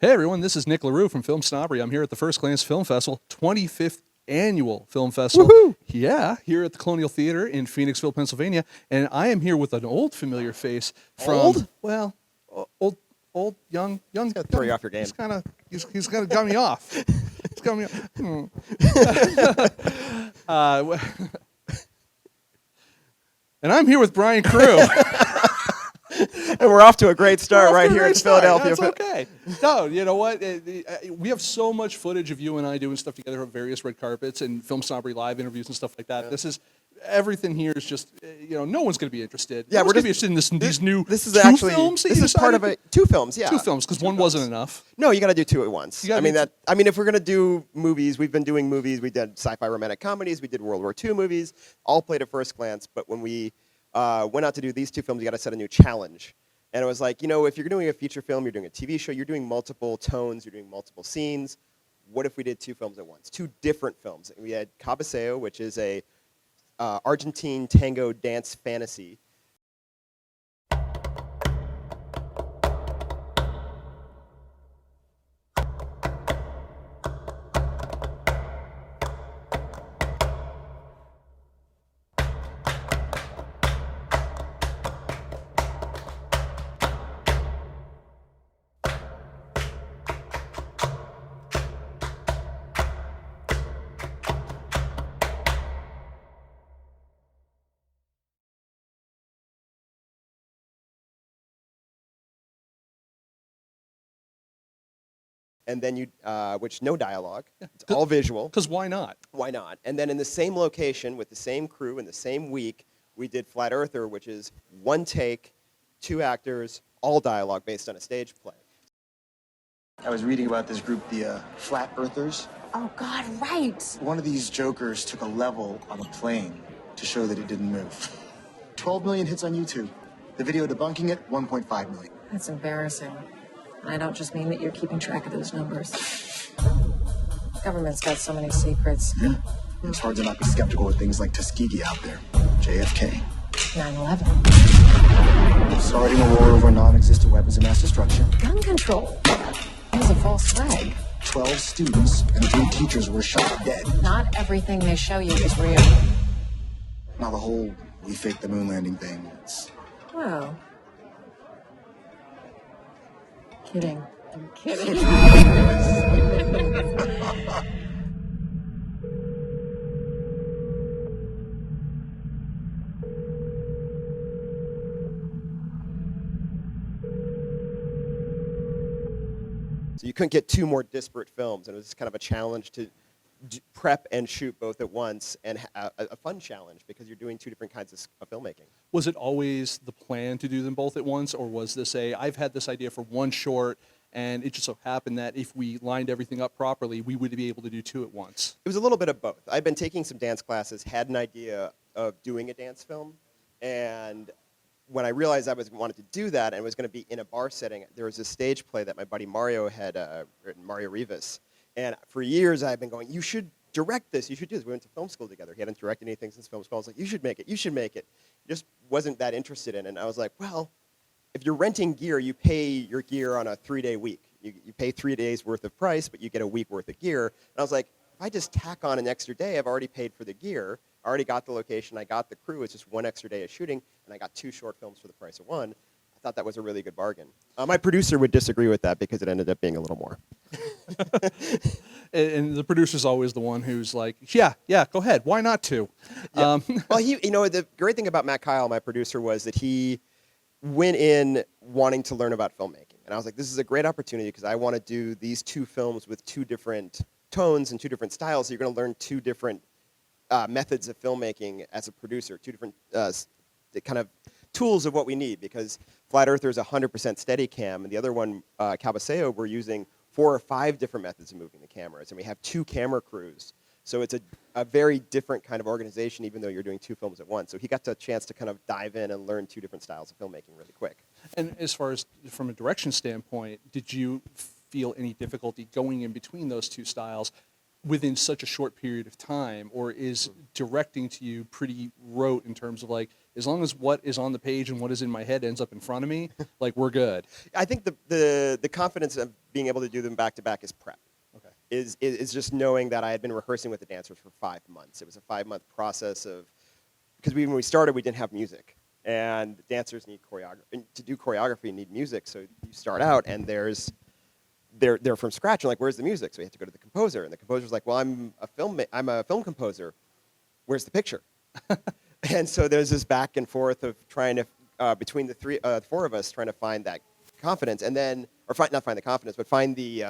Hey everyone, this is Nic LaRue from FilmSnobbery. I'm here at the FirstGlance Film Festival, 25th annual film festival. Woohoo! Yeah, here at the Colonial Theater in Phoenixville, Pennsylvania, and I am here with an old familiar face from Old? well, young. It's gonna throw you off your game. He's kind of got me off. He's got me off. And I'm here with Brian Crewe. And we're off to a great start right here in Philadelphia. That's okay. No, you know what? We have so much footage of you and I doing stuff together on various red carpets and FilmSnobbery live interviews and stuff like that. Yeah. This is everything here is just no one's going to be interested. Yeah, we're going to be interested in these new this is two actually films. This is part of two films. Yeah, two films because one wasn't enough. No, you got to do two at once. I mean if we're going to do movies, we've been doing movies. We did sci-fi romantic comedies. We did World War II movies. All played at first glance. But when we went out to do these two films, you got to set a new challenge. And it was like, if you're doing a feature film, you're doing a TV show, you're doing multiple tones, you're doing multiple scenes. What if we did two films at once? Two different films. We had CABECEO, which is a Argentine tango dance fantasy. And then which no dialogue. Yeah. It's all visual. Because why not? Why not? And then in the same location with the same crew in the same week, we did Flat Earther, which is one take, two actors, all dialogue based on a stage play. I was reading about this group, the Flat Earthers. Oh, God, right. One of these jokers took a level on a plane to show that it didn't move. 12 million hits on YouTube. The video debunking it, 1.5 million. That's embarrassing. And I don't just mean that you're keeping track of those numbers. Government's got so many secrets. Yeah. It's hard to not be skeptical of things like Tuskegee out there. JFK. 9/11. Starting a war over non-existent weapons of mass destruction. Gun control. That was a false flag. 12 students and 3 teachers were shot dead. Not everything they show you is real. Now the whole we faked the moon landing thing, it's... Oh. Kidding. I'm kidding. So you couldn't get two more disparate films, and it was kind of a challenge to prep and shoot both at once, and a fun challenge because you're doing two different kinds of filmmaking. Was it always the plan to do them both at once, or was this I've had this idea for one short, and it just so happened that if we lined everything up properly, we would be able to do two at once? It was a little bit of both. I've been taking some dance classes, had an idea of doing a dance film, and when I realized I wanted to do that and it was going to be in a bar setting, there was a stage play that my buddy Mario had written, Mario Rivas. And for years I've been going, you should direct this, you should do this. We went to film school together. He hadn't directed anything since film school. I was like, you should make it, you should make it. He just wasn't that interested in it. And I was like, well, if you're renting gear, you pay your gear on a 3-day week. You pay 3 days worth of price, but you get a week worth of gear. And I was like, if I just tack on an extra day, I've already paid for the gear. I already got the location, I got the crew, it's just one extra day of shooting, and I got 2 short films for the price of one. I thought that was a really good bargain. My producer would disagree with that because it ended up being a little more. And the producer's always the one who's like, yeah, go ahead, why not two? Yeah. Well, the great thing about Matt Kyle, my producer, was that he went in wanting to learn about filmmaking. And I was like, this is a great opportunity because I want to do these two films with 2 different tones and 2 different styles, so you're going to learn 2 different methods of filmmaking as a producer, 2 different kind of tools of what we need, because Flat Earther is 100% Steadicam, and the other one, CABECEO, we're using 4 or 5 different methods of moving the cameras, and we have 2 camera crews. So it's a very different kind of organization, even though you're doing 2 films at once. So he got the chance to kind of dive in and learn 2 different styles of filmmaking really quick. And as far as from a direction standpoint, did you feel any difficulty going in between those 2 styles? within such a short period of time, or is directing to you pretty rote in terms of like, as long as what is on the page and what is in my head ends up in front of me, like we're good? I think the confidence of being able to do them back to back is prep. Okay. Is just knowing that I had been rehearsing with the dancers for 5 months. It was a 5-month process of, because when we started, we didn't have music. And the dancers need choreography. To do choreography, you need music. So you start out, and they're from scratch. And like, where's the music? So we had to go to the composer. And the composer's like, well, I'm a film composer. Where's the picture? And so there's this back and forth of trying to, between the four of us, trying to find that confidence. And then, not find the confidence, but find the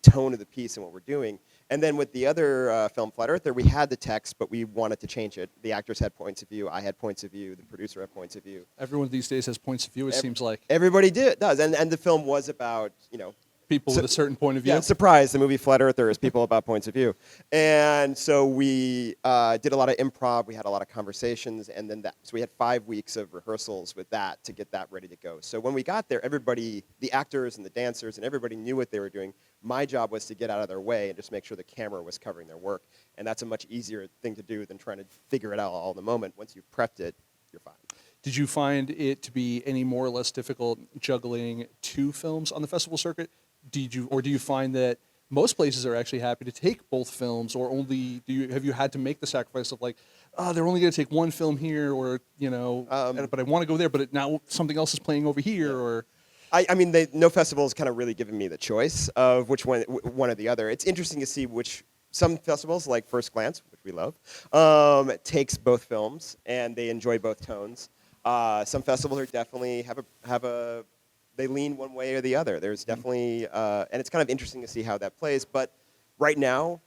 tone of the piece and what we're doing. And then with the other film, Flat Earther, we had the text, but we wanted to change it. The actors had points of view. I had points of view. The producer had points of view. Everyone these days has points of view, it seems like. Everybody does. And the film was about, People with a certain point of view. Yeah, surprise, the movie Flat Earther is people about points of view. And so we did a lot of improv. We had a lot of conversations. And then so we had 5 weeks of rehearsals with that to get that ready to go. So when we got there, everybody, the actors and the dancers and everybody knew what they were doing. My job was to get out of their way and just make sure the camera was covering their work. And that's a much easier thing to do than trying to figure it out all in the moment. Once you've prepped it, you're fine. Did you find it to be any more or less difficult juggling 2 films on the festival circuit? Do you find that most places are actually happy to take both films, or only have you had to make the sacrifice of like, they're only going to take one film here, or but I want to go there, but now something else is playing over here, or. I mean, no festival has kind of really given me the choice of which one or the other. It's interesting to see some festivals, like FirstGlance, which we love, takes both films and they enjoy both tones. Some festivals are definitely they lean one way or the other. There's definitely, and it's kind of interesting to see how that plays. But right now,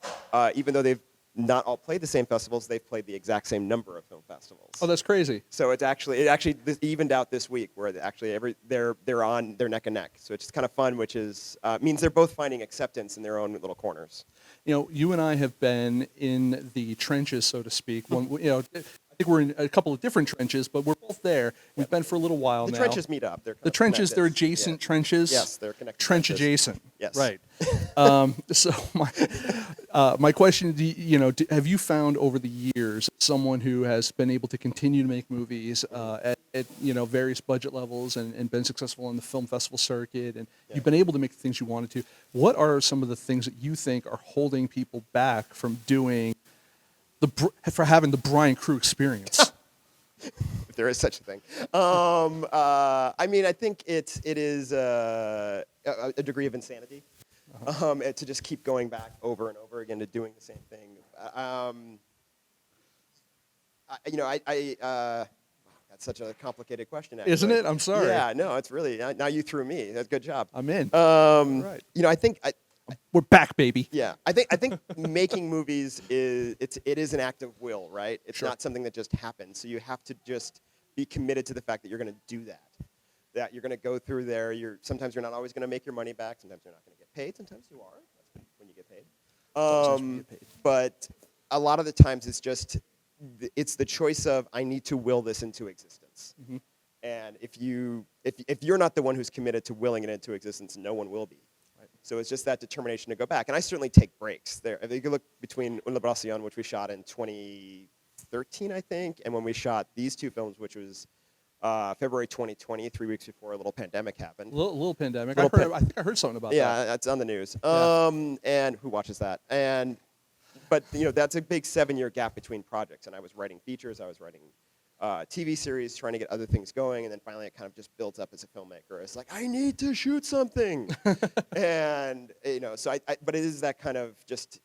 even though they've not all played the same festivals, they've played the exact same number of film festivals. Oh, that's crazy. So it actually evened out this week, where they're neck and neck. So it's just kind of fun, which is means they're both finding acceptance in their own little corners. You and I have been in the trenches, so to speak. I think we're in a couple of different trenches, but we're both there. We've been for a little while now. The trenches meet up. The trenches, they're adjacent trenches. Yes, they're connected. Trench trenches. adjacent. Yes. Right. So my question, have you found over the years someone who has been able to continue to make movies at various budget levels and been successful on the film festival circuit, and you've been able to make the things you wanted to? What are some of the things that you think are holding people back from doing for having the Brian Crewe experience? If there is such a thing. I mean, I think it is a degree of insanity to just keep going back over and over again to doing the same thing. That's such a complicated question, actually. Isn't it? I'm sorry. Yeah, no, it's really, now you threw me. That's a good job. I'm in. Right. I think... We're back, baby. Yeah, I think making movies is an act of will, right? It's Sure. not something that just happens. So you have to just be committed to the fact that you're going to do that. That you're going to go through there. Sometimes you're not always going to make your money back. Sometimes you're not going to get paid. Sometimes you are. That's when you get paid. Sometimes when you get paid. But a lot of the times it's the choice of, I need to will this into existence. Mm-hmm. And if you're not the one who's committed to willing it into existence, no one will be. So it's just that determination to go back. And I certainly take breaks there. If you look between Una Liberación, which we shot in 2013, I think, and when we shot these 2 films, which was February 2020, 3 weeks before a little pandemic happened. Little pandemic. I think I heard something about that. Yeah, that's on the news. Yeah. And who watches that? But that's a big 7-year gap between projects. And I was writing features. I was writing TV series, trying to get other things going, and then finally it kind of just built up as a filmmaker. It's like, I need to shoot something, and so but it is that kind of just,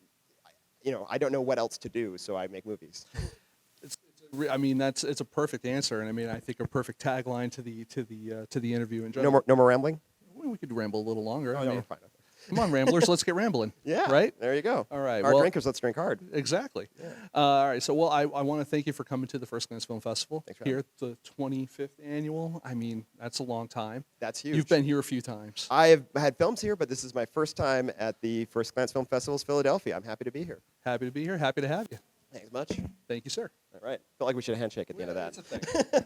I don't know what else to do, so I make movies. It's a perfect answer, and I mean, I think a perfect tagline to the interview in general. No more rambling. We could ramble a little longer. Oh, no, we're fine. Come on, ramblers, let's get rambling. Yeah. Right? There you go. All right. Hard drinkers, let's drink hard. Exactly. Yeah. All right. So, I want to thank you for coming to the FirstGlance Film Festival. Thanks for here at the 25th annual. I mean, that's a long time. That's huge. You've been here a few times. I have had films here, but this is my first time at the FirstGlance Film Festival's Philadelphia. I'm happy to be here. Happy to be here. Happy to have you. Thanks much. Thank you, sir. All right. Felt like we should have a handshake at the end of that. That's a thing.